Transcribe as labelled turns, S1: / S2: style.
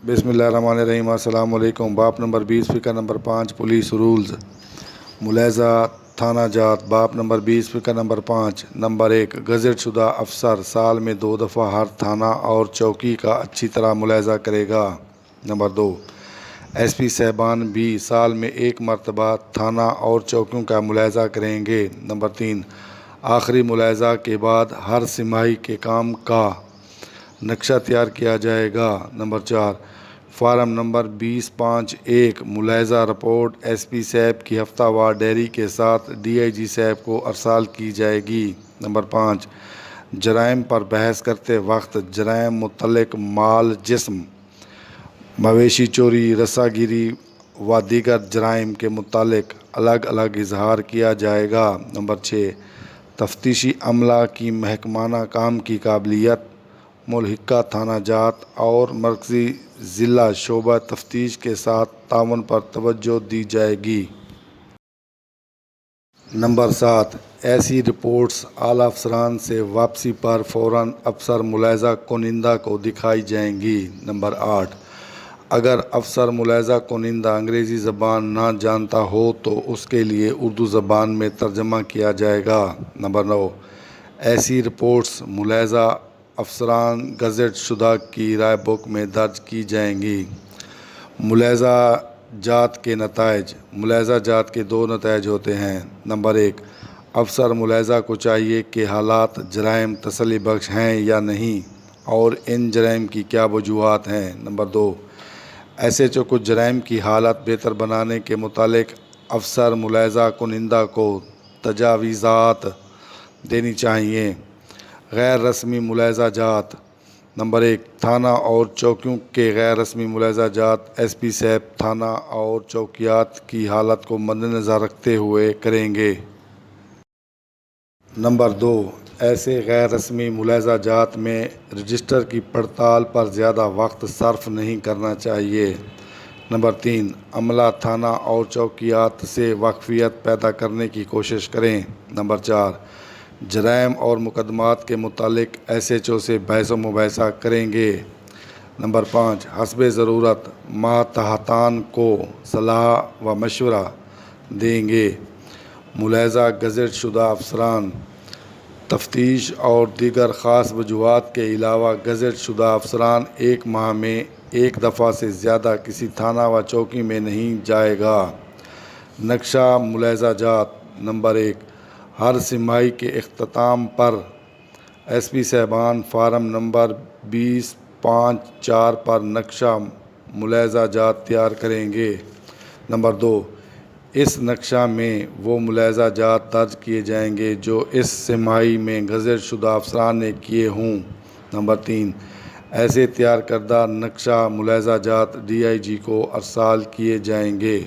S1: بسم اللہ الرحمن الرحیم۔ السلام علیکم۔ باب نمبر 20 فقہ نمبر 5 پولیس رولز ملاحظہ تھانہ جات۔ باب نمبر 20 فقہ نمبر 5 نمبر 1 گزٹ شدہ افسر سال میں 2 دفعہ ہر تھانہ اور چوکی کا اچھی طرح ملاحظہ کرے گا۔ نمبر 2 ایس پی صاحبان بھی سال میں 1 مرتبہ تھانہ اور چوکیوں کا ملاحظہ کریں گے۔ نمبر 3 آخری ملاحظہ کے بعد ہر سماہی کے کام کا نقشہ تیار کیا جائے گا۔ نمبر 4 فارم نمبر 20.5.1 ملاحظہ رپورٹ ایس پی صاحب کی ہفتہ وار ڈائری کے ساتھ ڈی آئی جی صاحب کو ارسال کی جائے گی۔ نمبر 5 جرائم پر بحث کرتے وقت جرائم متعلق مال جسم، مویشی چوری، رسا گیری و دیگر جرائم کے متعلق الگ الگ اظہار کیا جائے گا۔ نمبر 6 تفتیشی عملہ کی محکمانہ کام کی قابلیت ملحقہ تھانہ جات اور مرکزی ضلع شعبہ تفتیش کے ساتھ تعاون پر توجہ دی جائے گی۔ نمبر 7 ایسی رپورٹس اعلیٰ افسران سے واپسی پر فوراً افسر ملاحظہ کنندہ کو دکھائی جائیں گی۔ نمبر 8 اگر افسر ملاحظہ کنندہ انگریزی زبان نہ جانتا ہو تو اس کے لیے اردو زبان میں ترجمہ کیا جائے گا۔ نمبر 9 ایسی رپورٹس ملاحظہ افسران گزٹ شدہ کی رائے بک میں درج کی جائیں گی۔ ملاحظہ جات کے نتائج۔ ملاحظہ جات کے 2 نتائج ہوتے ہیں۔ نمبر 1 افسر ملاحظہ کو چاہیے کہ حالات جرائم تسلی بخش ہیں یا نہیں اور ان جرائم کی کیا وجوہات ہیں۔ نمبر 2 ایس ایچ او کو جرائم کی حالت بہتر بنانے کے متعلق افسر ملاحظہ کنندہ کو تجاویزات دینی چاہیے۔ غیر رسمی ملاحظہ جات۔ نمبر 1 تھانہ اور چوکیوں کے غیر رسمی ملاحظہ جات ایس پی صاحب تھانہ اور چوکیات کی حالت کو مد نظر رکھتے ہوئے کریں گے۔ نمبر 2 ایسے غیر رسمی ملاحظہ جات میں رجسٹر کی پڑتال پر زیادہ وقت صرف نہیں کرنا چاہیے۔ نمبر 3 عملہ تھانہ اور چوکیات سے واقفیت پیدا کرنے کی کوشش کریں۔ نمبر 4 جرائم اور مقدمات کے متعلق ایس ایچ او سے بحث و مباحثہ کریں گے۔ نمبر 5 حسب ضرورت ماتحتان کو صلاح و مشورہ دیں گے۔ ملاحظہ گزٹ شدہ افسران تفتیش اور دیگر خاص وجوہات کے علاوہ گزٹ شدہ افسران 1 ماہ میں 1 دفعہ سے زیادہ کسی تھانہ و چوکی میں نہیں جائے گا۔ نقشہ ملاحظہ جات۔ نمبر 1 ہر سماہی کے اختتام پر ایس پی صاحبان فارم نمبر 20.5.4 پر نقشہ ملاحظہ جات تیار کریں گے۔ نمبر 2 اس نقشہ میں وہ ملاحظہ جات درج کیے جائیں گے جو اس سماہی میں گزٹ شدہ افسران نے کیے ہوں۔ نمبر 3 ایسے تیار کردہ نقشہ ملاحظہ جات ڈی آئی جی کو ارسال کیے جائیں گے۔